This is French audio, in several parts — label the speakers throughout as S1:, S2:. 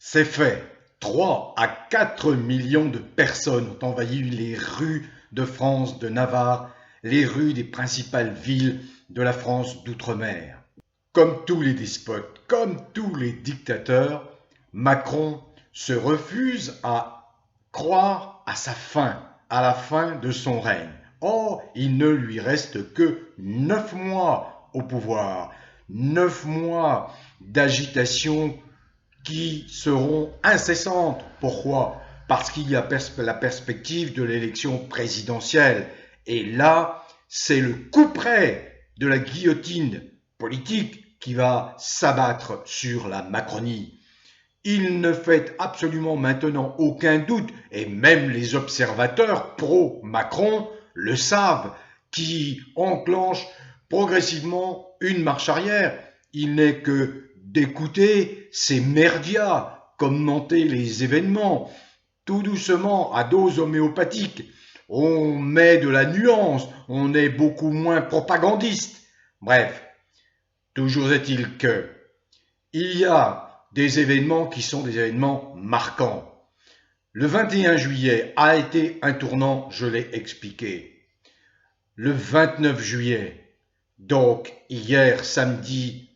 S1: C'est fait. 3 à 4 millions de personnes ont envahi les rues de France, de Navarre, les rues des principales villes de la France d'outre-mer. Comme tous les despotes, comme tous les dictateurs, Macron se refuse à croire à sa fin, à la fin de son règne. Or, il ne lui reste que 9 mois au pouvoir, 9 mois d'agitation qui seront incessantes. Pourquoi? Parce qu'il y a la perspective de l'élection présidentielle. Et là, c'est le couperet de la guillotine politique qui va s'abattre sur la Macronie. Il ne fait absolument maintenant aucun doute, et même les observateurs pro-Macron le savent, qui enclenchent progressivement une marche arrière. Il n'est que d'écouter ces merdias commenter les événements, tout doucement, à dose homéopathique. On met de la nuance, on est beaucoup moins propagandiste. Bref, toujours est-il que il y a des événements qui sont des événements marquants. Le 21 juillet a été un tournant, je l'ai expliqué. Le 29 juillet, donc hier samedi,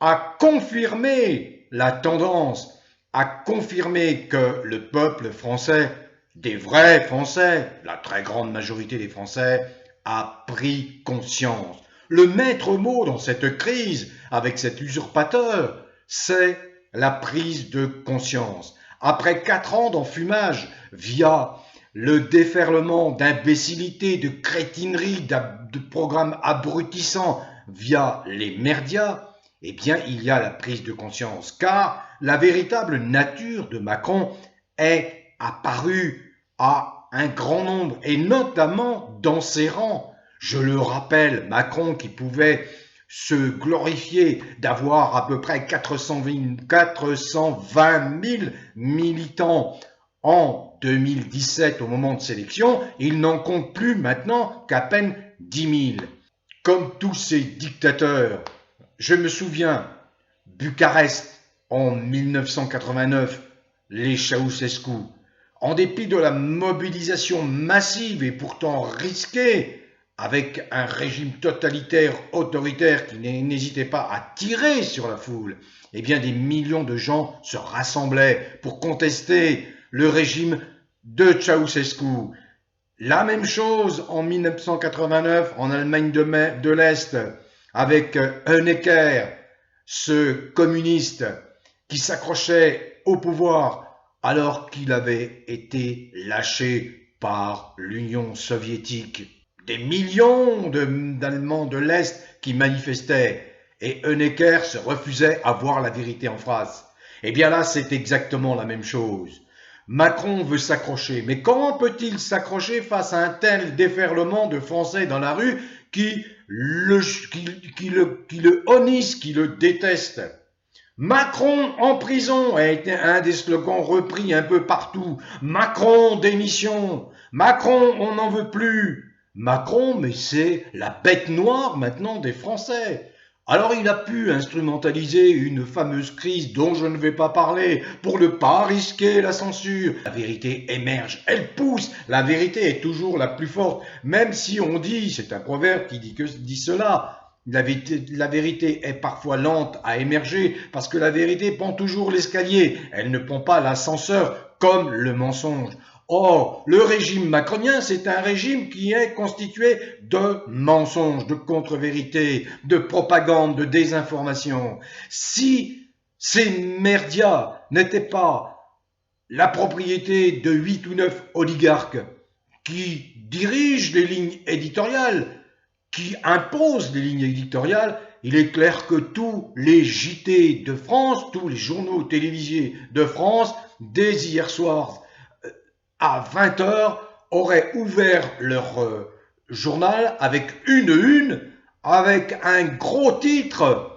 S1: a confirmé la tendance, a confirmé que le peuple français, des vrais Français, la très grande majorité des Français, a pris conscience. Le maître mot dans cette crise avec cet usurpateur, c'est la prise de conscience. Après 4 ans d'enfumage via le déferlement d'imbécilité, de crétinerie, de programmes abrutissants via les merdias, eh bien, il y a la prise de conscience, car la véritable nature de Macron est apparue à un grand nombre, et notamment dans ses rangs. Je le rappelle, Macron qui pouvait se glorifier d'avoir à peu près 420 000 militants en 2017 au moment de sélection, il n'en compte plus maintenant qu'à peine 10 000. Comme tous ces dictateurs, je me souviens, Bucarest en 1989, les Ceausescu, en dépit de la mobilisation massive et pourtant risquée, avec un régime totalitaire, autoritaire qui n'hésitait pas à tirer sur la foule, eh bien des millions de gens se rassemblaient pour contester le régime de Ceausescu. La même chose en 1989 en Allemagne de l'Est avec Honecker, ce communiste qui s'accrochait au pouvoir alors qu'il avait été lâché par l'Union soviétique. Des millions d'Allemands de l'Est qui manifestaient et Honecker se refusait à voir la vérité en face. Eh bien là, c'est exactement la même chose. Macron veut s'accrocher, mais comment peut-il s'accrocher face à un tel déferlement de Français dans la rue qui le honnissent, qui le détestent? Macron en prison a été un des slogans repris un peu partout. Macron démission. Macron on n'en veut plus. Macron, mais c'est la bête noire maintenant des Français. Alors il a pu instrumentaliser une fameuse crise dont je ne vais pas parler pour ne pas risquer la censure. La vérité émerge, elle pousse, la vérité est toujours la plus forte, même si on dit, c'est un proverbe qui dit cela, la vérité est parfois lente à émerger parce que la vérité prend toujours l'escalier, elle ne prend pas l'ascenseur comme le mensonge. Or, le régime macronien, c'est un régime qui est constitué de mensonges, de contre-vérités, de propagande, de désinformation. Si ces merdias n'étaient pas la propriété de 8 ou 9 oligarques qui dirigent les lignes éditoriales, qui imposent les lignes éditoriales, il est clair que tous les JT de France, tous les journaux télévisés de France, dès hier soir, à 20 heures, auraient ouvert leur journal avec une, avec un gros titre.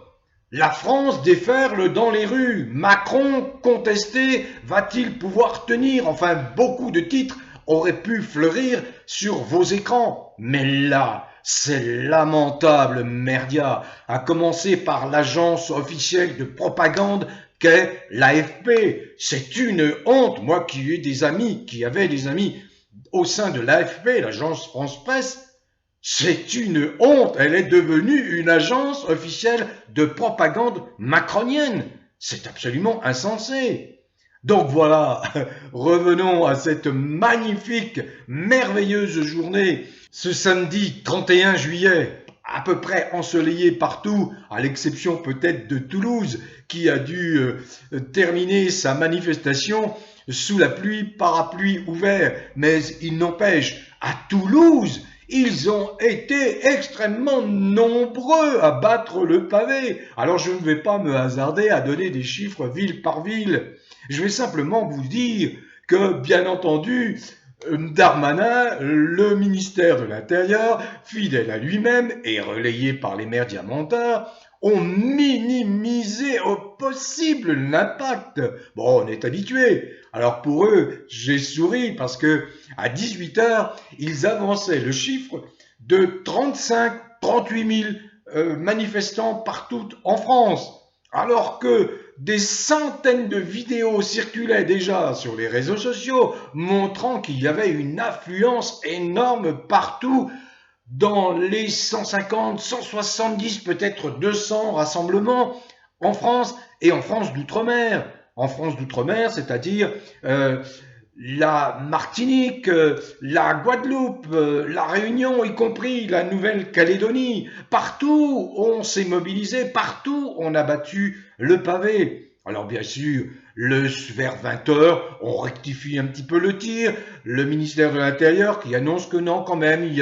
S1: La France déferle dans les rues. Macron contesté, va-t-il pouvoir tenir? Enfin, beaucoup de titres auraient pu fleurir sur vos écrans. Mais là, c'est lamentable merdia, à commencer par l'agence officielle de propagande qu'est l'AFP. C'est une honte. Moi qui avais des amis au sein de l'AFP, l'agence France Presse, c'est une honte. Elle est devenue une agence officielle de propagande macronienne. C'est absolument insensé. Donc voilà, revenons à cette magnifique, merveilleuse journée, ce samedi 31 juillet, à peu près ensoleillé partout, à l'exception peut-être de Toulouse, qui a dû terminer sa manifestation sous la pluie, parapluie ouvert. Mais il n'empêche, à Toulouse, ils ont été extrêmement nombreux à battre le pavé. Alors je ne vais pas me hasarder à donner des chiffres ville par ville. Je vais simplement vous dire que, bien entendu, Darmanin, le ministère de l'Intérieur, fidèle à lui-même et relayé par les maires diamantins, ont minimisé au possible l'impact. Bon, on est habitué. Alors pour eux, j'ai souri parce que à 18h, ils avançaient le chiffre de 35-38 000 manifestants partout en France. Alors que des centaines de vidéos circulaient déjà sur les réseaux sociaux montrant qu'il y avait une affluence énorme partout dans les 150, 170, peut-être 200 rassemblements en France et en France d'outre-mer. En France d'outre-mer, c'est-à-dire la Martinique, la Guadeloupe, la Réunion, y compris la Nouvelle-Calédonie. Partout, on s'est mobilisé, partout, on a battu le pavé. Alors bien sûr, vers 20h, on rectifie un petit peu le tir. Le ministère de l'Intérieur qui annonce que non, quand même, il y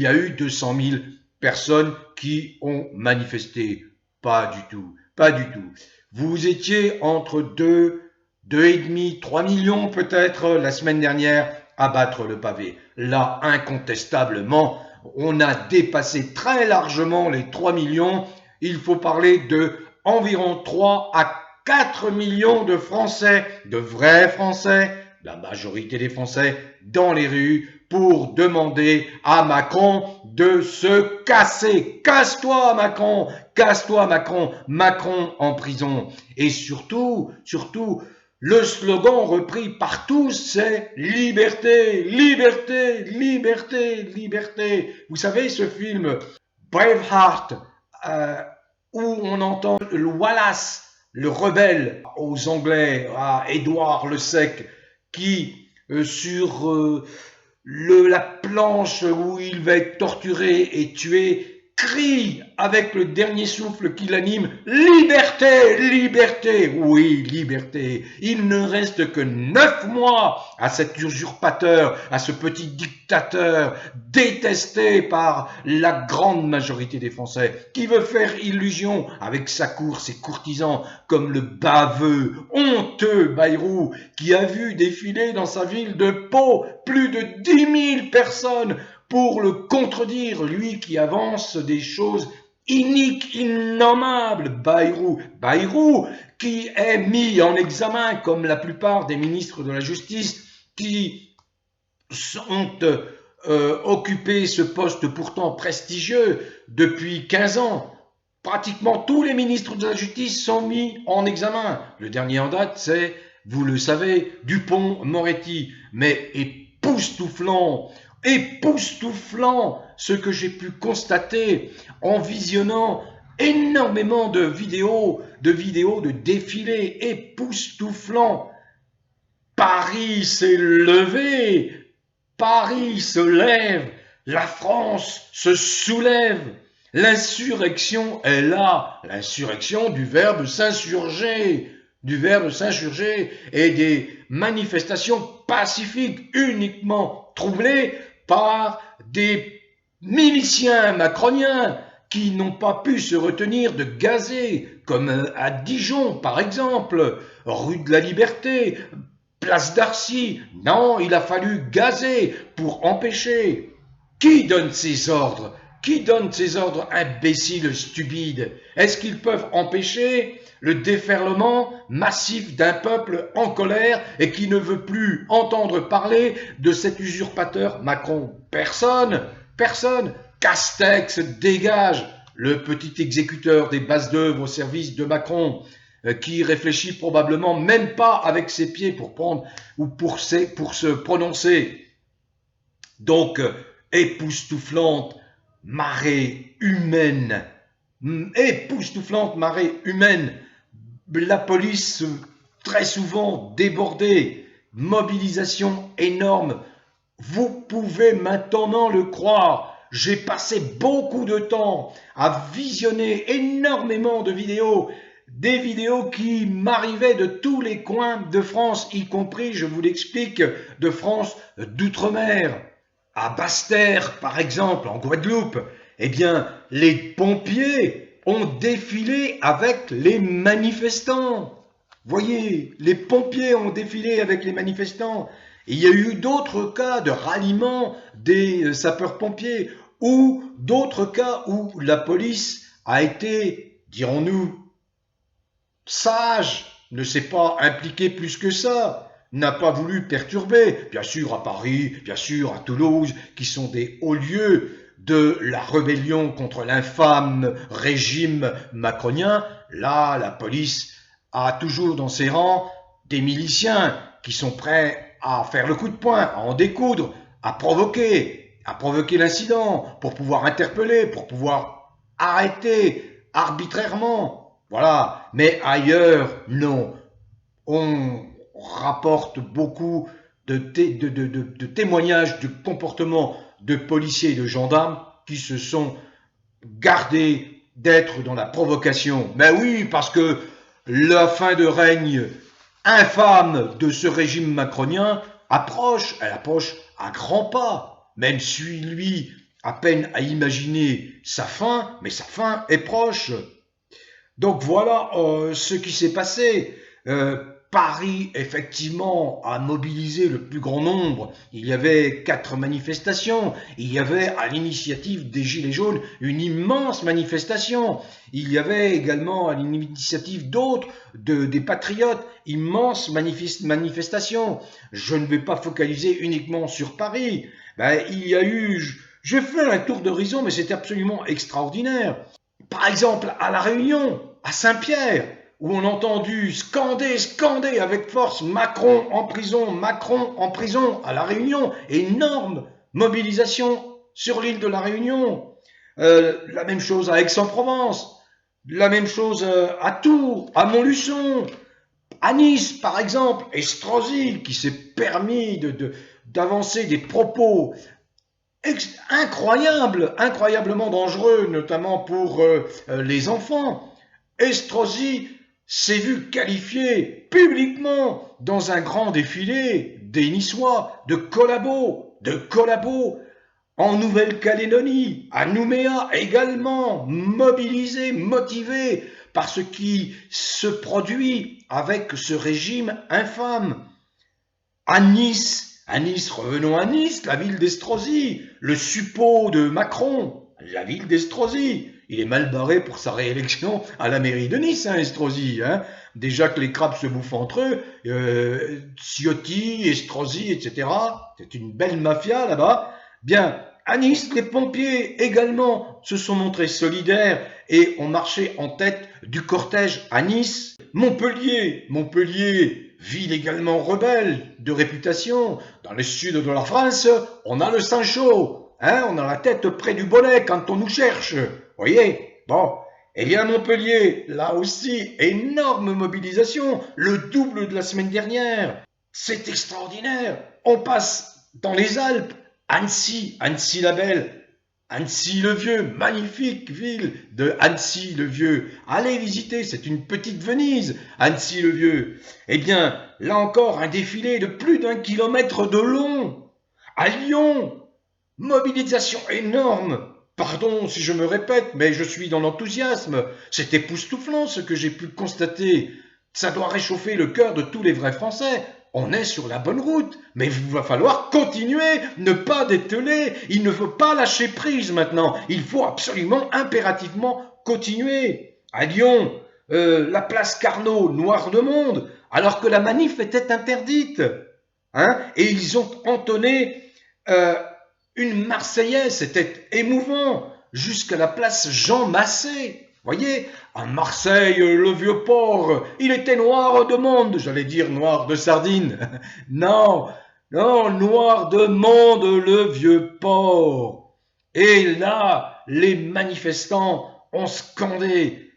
S1: a eu 200 000 personnes qui ont manifesté. Pas du tout, pas du tout. Vous étiez entre 2,5, 3 millions peut-être la semaine dernière à battre le pavé. Là, incontestablement, on a dépassé très largement les 3 millions. Il faut parler de environ 3 à 4 millions de Français, de vrais Français, la majorité des Français, dans les rues pour demander à Macron de se casser. Casse-toi Macron, casse-toi Macron, Macron en prison. Et surtout, le slogan repris par tous, c'est liberté, liberté, liberté, liberté. Vous savez ce film Braveheart, où on entend le Wallace, le rebelle aux Anglais, à Édouard le Sec, qui sur la planche où il va être torturé et tué, crie avec le dernier souffle qui l'anime, liberté, liberté, oui, liberté. Il ne reste que 9 mois à cet usurpateur, à ce petit dictateur détesté par la grande majorité des Français, qui veut faire illusion avec sa cour, ses courtisans, comme le baveux, honteux Bayrou, qui a vu défiler dans sa ville de Pau plus de 10 000 personnes pour le contredire, lui qui avance des choses iniques, innommables, Bayrou qui est mis en examen comme la plupart des ministres de la Justice qui ont occupé ce poste pourtant prestigieux depuis 15 ans. Pratiquement tous les ministres de la Justice sont mis en examen. Le dernier en date, c'est, vous le savez, Dupond-Moretti, mais époustouflant ce que j'ai pu constater en visionnant énormément de vidéos de défilés époustouflants. Paris s'est levé, Paris se lève, la France se soulève. L'insurrection est là, l'insurrection du verbe s'insurger, et des manifestations pacifiques uniquement troublées par des miliciens macroniens qui n'ont pas pu se retenir de gazer, comme à Dijon par exemple, rue de la Liberté, place d'Arcy. Non, il a fallu gazer pour empêcher. Qui donne ces ordres? Qui donne ces ordres, imbéciles, stupides? Est-ce qu'ils peuvent empêcher le déferlement massif d'un peuple en colère et qui ne veut plus entendre parler de cet usurpateur Macron? Personne, personne. Castex dégage, le petit exécuteur des bases d'œuvre au service de Macron. qui réfléchit probablement même pas avec ses pieds pour prendre ou pour se prononcer. Donc, époustouflante marée humaine, époustouflante marée humaine, la police très souvent débordée, mobilisation énorme. Vous pouvez maintenant le croire, j'ai passé beaucoup de temps à visionner énormément de vidéos, des vidéos qui m'arrivaient de tous les coins de France, y compris, je vous l'explique, de France d'outre-mer. À Basse-Terre, par exemple, en Guadeloupe, eh bien, les pompiers ont défilé avec les manifestants. Voyez, les pompiers ont défilé avec les manifestants. Et il y a eu d'autres cas de ralliement des sapeurs-pompiers ou d'autres cas où la police a été, dirons-nous, sage, ne s'est pas impliquée plus que ça, n'a pas voulu perturber, bien sûr à Paris, bien sûr à Toulouse, qui sont des hauts lieux de la rébellion contre l'infâme régime macronien. Là, la police a toujours dans ses rangs des miliciens qui sont prêts à faire le coup de poing, à en découdre, à provoquer l'incident pour pouvoir interpeller, pour pouvoir arrêter arbitrairement. Voilà. Mais ailleurs, non. On rapporte beaucoup de témoignages de comportements de policiers et de gendarmes qui se sont gardés d'être dans la provocation. Mais oui, parce que la fin de règne infâme de ce régime macronien approche, elle approche à grands pas, même si lui a peine à imaginer sa fin, mais sa fin est proche. Donc voilà ce qui s'est passé. Paris, effectivement, a mobilisé le plus grand nombre. Il y avait 4 manifestations. Il y avait, à l'initiative des Gilets jaunes, une immense manifestation. Il y avait également, à l'initiative d'autres, des patriotes, immense manifestation. Je ne vais pas focaliser uniquement sur Paris. Il y a eu... J'ai fait un tour d'horizon, mais c'était absolument extraordinaire. Par exemple, à La Réunion, à Saint-Pierre, où on a entendu scander avec force Macron en prison à La Réunion. Énorme mobilisation sur l'île de La Réunion. La même chose à Aix-en-Provence, la même chose à Tours, à Montluçon, à Nice par exemple, Estrosi qui s'est permis d'avancer des propos incroyablement dangereux, notamment pour les enfants. Estrosi s'est vu qualifié publiquement dans un grand défilé des Niçois de collabos en Nouvelle-Calédonie, à Nouméa également, mobilisé, motivé par ce qui se produit avec ce régime infâme. À Nice, revenons à Nice, la ville d'Estrosi, le suppôt de Macron, la ville d'Estrosi. Il est mal barré pour sa réélection à la mairie de Nice, Estrosi. Déjà que les crabes se bouffent entre eux, Ciotti, Estrosi, etc. C'est une belle mafia là-bas. Bien, à Nice, les pompiers également se sont montrés solidaires et ont marché en tête du cortège à Nice. Montpellier, ville également rebelle de réputation. Dans le sud de la France, on a le sang chaud. On a la tête près du bonnet quand on nous cherche. Voyez? Bon. Eh bien, Montpellier, là aussi, énorme mobilisation, le double de la semaine dernière. C'est extraordinaire. On passe dans les Alpes, Annecy-la-Belle, Annecy-le-Vieux, magnifique ville de Annecy-le-Vieux. Allez visiter, c'est une petite Venise, Annecy-le-Vieux. Eh bien, là encore, un défilé de plus d'1 kilomètre de long. À Lyon, mobilisation énorme. Pardon si je me répète, mais je suis dans l'enthousiasme. C'est époustouflant ce que j'ai pu constater. Ça doit réchauffer le cœur de tous les vrais Français. On est sur la bonne route, mais il va falloir continuer, ne pas dételer. Il ne faut pas lâcher prise maintenant. Il faut absolument, impérativement continuer. À Lyon, la place Carnot, noire de monde, alors que la manif était interdite. Et ils ont entonné une Marseillaise, c'était émouvant, jusqu'à la place Jean Massé. Voyez, à Marseille, le vieux port, il était noir de monde, j'allais dire noir de sardine. Non, non, noir de monde, le vieux port. Et là, les manifestants ont scandé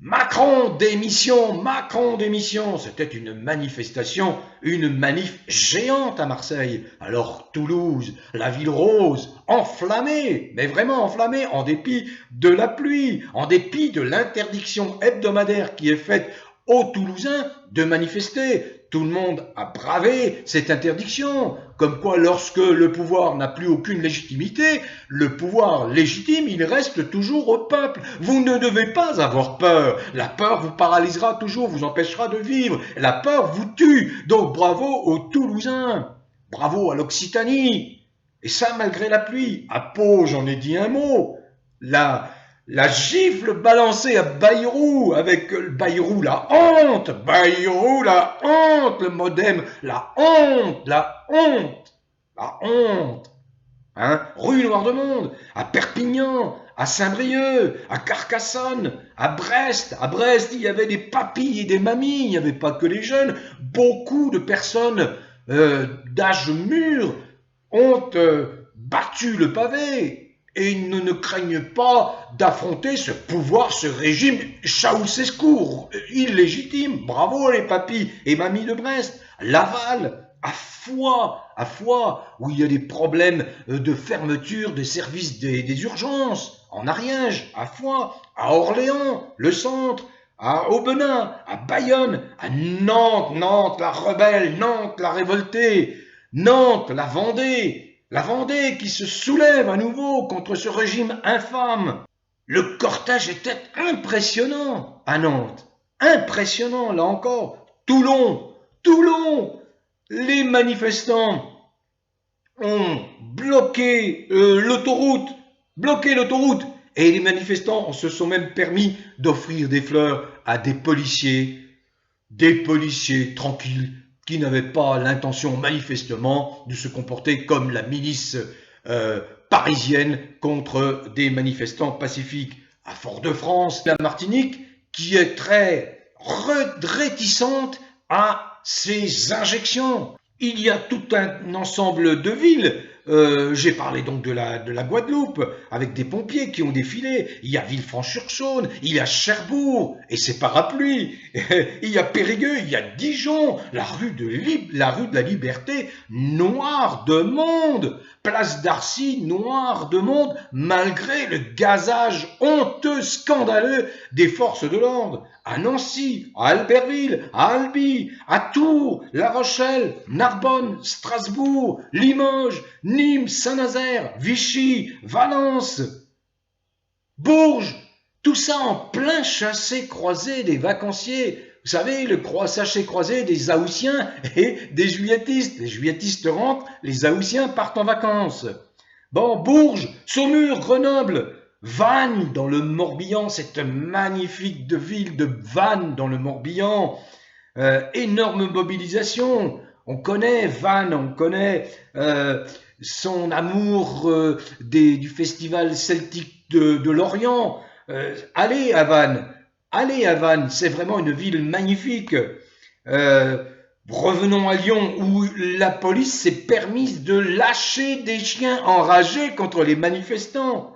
S1: Macron démission, Macron démission. C'était une manifestation, une manif géante à Marseille. Alors Toulouse, la ville rose, enflammée, mais vraiment enflammée, en dépit de la pluie, en dépit de l'interdiction hebdomadaire qui est faite aux Toulousains de manifester. Tout le monde a bravé cette interdiction. Comme quoi, lorsque le pouvoir n'a plus aucune légitimité, le pouvoir légitime, il reste toujours au peuple. Vous ne devez pas avoir peur. La peur vous paralysera toujours, vous empêchera de vivre. La peur vous tue. Donc bravo aux Toulousains. Bravo à l'Occitanie. Et ça, malgré la pluie. À Pau, j'en ai dit un mot. La gifle balancée à Bayrou, avec Bayrou la honte, Bayrou la honte, le modem, la honte, la honte, la honte. Hein, rue Noire-de-Monde, à Perpignan, à Saint-Brieuc, à Carcassonne, à Brest. À Brest, il y avait des papis et des mamies, il n'y avait pas que les jeunes. Beaucoup de personnes d'âge mûr ont battu le pavé et ne craignent pas d'affronter ce pouvoir, ce régime Ceausescu, illégitime. Bravo les papis et mamies de Brest. Laval, à Foix, où il y a des problèmes de fermeture des services des urgences, en Ariège, à Foix, à Orléans, le centre, à Aubenas, à Bayonne, à Nantes, Nantes la rebelle, Nantes la révoltée, Nantes la Vendée qui se soulève à nouveau contre ce régime infâme. Le cortège était impressionnant à Nantes, impressionnant là encore. Toulon, les manifestants ont bloqué l'autoroute, et les manifestants se sont même permis d'offrir des fleurs à des policiers tranquilles qui n'avaient pas l'intention manifestement de se comporter comme la milice parisienne contre des manifestants pacifiques. À Fort-de-France, la Martinique, qui est très réticente à ces injections. Il y a tout un ensemble de villes. J'ai parlé donc de la Guadeloupe, avec des pompiers qui ont défilé. Il y a Villefranche-sur-Saône, il y a Cherbourg, et ses parapluies. Il y a Périgueux, il y a Dijon, la rue de la Liberté, noire de monde. Place d'Arcy, noire de monde, malgré le gazage honteux, scandaleux des forces de l'ordre. À Nancy, à Albertville, à Albi, à Tours, La Rochelle, Narbonne, Strasbourg, Limoges, Nîmes, Saint-Nazaire, Vichy, Valence, Bourges, tout ça en plein chassé-croisé des vacanciers. Vous savez, le chassé-croisé des Haussiens et des Juilletistes. Les Juilletistes rentrent, les Haussiens partent en vacances. Bon, Bourges, Saumur, Grenoble, Vannes dans le Morbihan, cette magnifique ville de Vannes dans le Morbihan. Énorme mobilisation. On connaît Vannes, on connaît son amour du festival celtique de Lorient. Allez à Vannes, c'est vraiment une ville magnifique. Revenons à Lyon, où la police s'est permise de lâcher des chiens enragés contre les manifestants.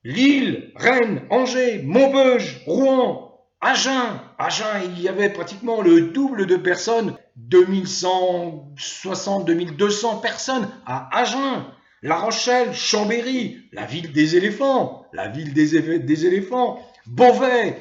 S1: Lille, Rennes, Angers, Maubeuge, Rouen, Agen, il y avait pratiquement le double de personnes, 2160, 2200 personnes à Agen. La Rochelle, Chambéry, la ville des éléphants, Beauvais.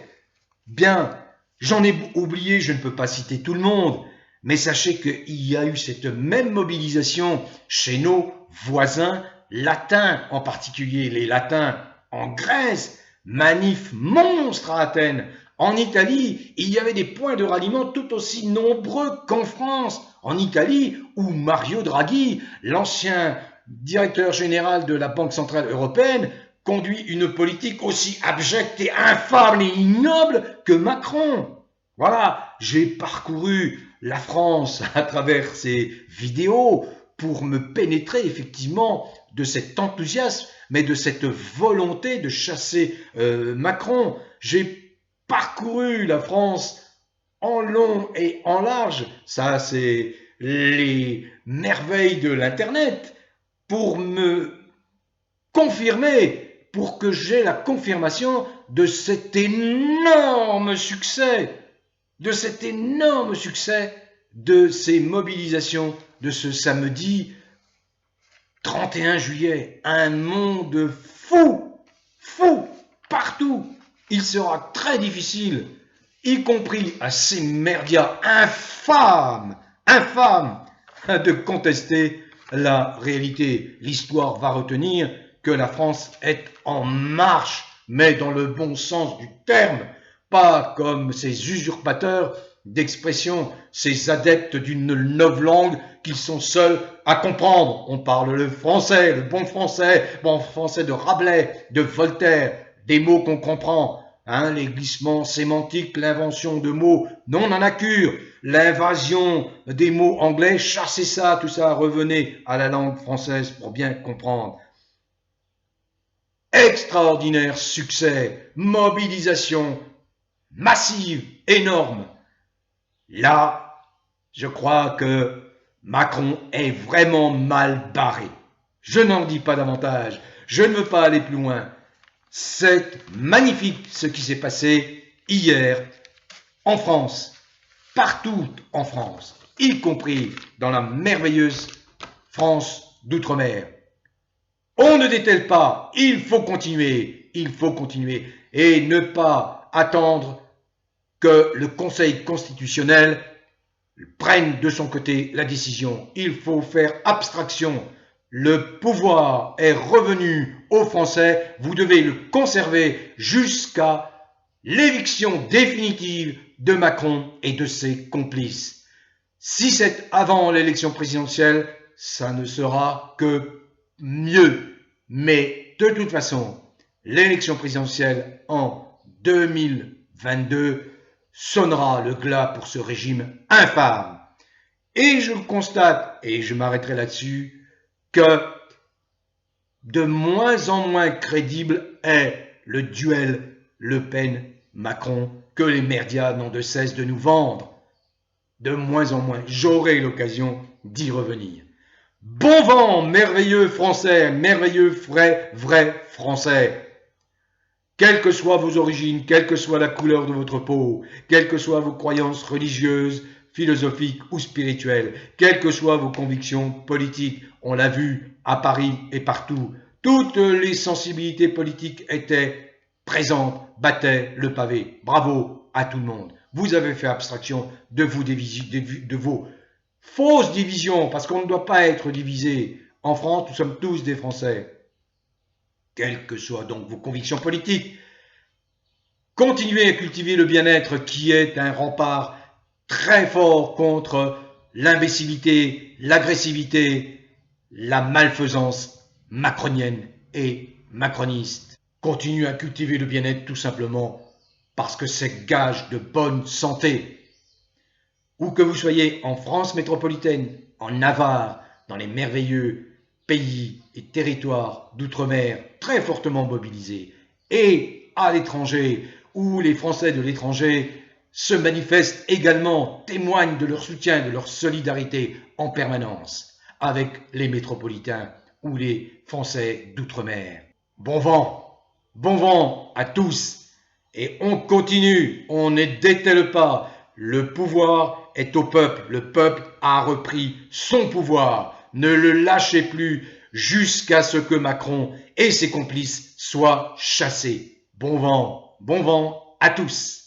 S1: Bien, j'en ai oublié, je ne peux pas citer tout le monde, mais sachez qu'il y a eu cette même mobilisation chez nos voisins latins, en particulier les latins en Grèce, manif monstre à Athènes. En Italie, il y avait des points de ralliement tout aussi nombreux qu'en France. En Italie, où Mario Draghi, l'ancien directeur général de la Banque centrale européenne, conduit une politique aussi abjecte et infâme et ignoble que Macron. Voilà, j'ai parcouru la France à travers ces vidéos pour me pénétrer effectivement de cet enthousiasme, mais de cette volonté de chasser Macron. J'ai parcouru la France en long et en large. Ça, c'est les merveilles de l'Internet pour me confirmer, pour que j'ai la confirmation de cet énorme succès, de ces mobilisations de ce samedi 31 juillet. Un monde fou, partout. Il sera très difficile, y compris à ces merdias infâmes, de contester la réalité. L'histoire va retenir que la France est en marche, mais dans le bon sens du terme, pas comme ces usurpateurs d'expression, ces adeptes d'une novlangue qu'ils sont seuls à comprendre. On parle le français, le bon français de Rabelais, de Voltaire, des mots qu'on comprend. Les glissements sémantiques, l'invention de mots non en accure, l'invasion des mots anglais, chassez ça, tout ça, revenez à la langue française pour bien comprendre. Extraordinaire succès, mobilisation massive, énorme. Là, je crois que Macron est vraiment mal barré. Je n'en dis pas davantage, je ne veux pas aller plus loin. C'est magnifique ce qui s'est passé hier en France, partout en France, y compris dans la merveilleuse France d'outre-mer. On ne dételle pas, il faut continuer et ne pas attendre que le Conseil constitutionnel prenne de son côté la décision. Il faut faire abstraction. Le pouvoir est revenu aux Français. Vous devez le conserver jusqu'à l'éviction définitive de Macron et de ses complices. Si c'est avant l'élection présidentielle, ça ne sera que mieux. Mais de toute façon, l'élection présidentielle en 2022 sonnera le glas pour ce régime infâme. Et je le constate, et je m'arrêterai là-dessus, que de moins en moins crédible est le duel Le Pen-Macron que les médias n'ont de cesse de nous vendre. De moins en moins, j'aurai l'occasion d'y revenir. Bon vent, merveilleux français, merveilleux vrai français. Quelles que soient vos origines, quelle que soit la couleur de votre peau, quelles que soient vos croyances religieuses, philosophiques ou spirituelles, quelles que soient vos convictions politiques, on l'a vu à Paris et partout, toutes les sensibilités politiques étaient présentes, battaient le pavé. Bravo à tout le monde. Vous avez fait abstraction de vos fausses divisions, parce qu'on ne doit pas être divisé. En France, nous sommes tous des Français. Quelles que soient donc vos convictions politiques, continuez à cultiver le bien-être qui est un rempart très fort contre l'imbécilité, l'agressivité, la malfaisance macronienne et macroniste. Continuez à cultiver le bien-être tout simplement parce que c'est gage de bonne santé. Où que vous soyez en France métropolitaine, en Navarre, dans les merveilleux pays et territoires d'outre-mer très fortement mobilisés, et à l'étranger, où les Français de l'étranger se manifestent également, témoignent de leur soutien, de leur solidarité en permanence avec les métropolitains ou les Français d'outre-mer. Bon vent à tous, et on continue, on ne dételle pas, le pouvoir est au peuple, le peuple a repris son pouvoir, ne le lâchez plus jusqu'à ce que Macron et ses complices soient chassés. Bon vent à tous.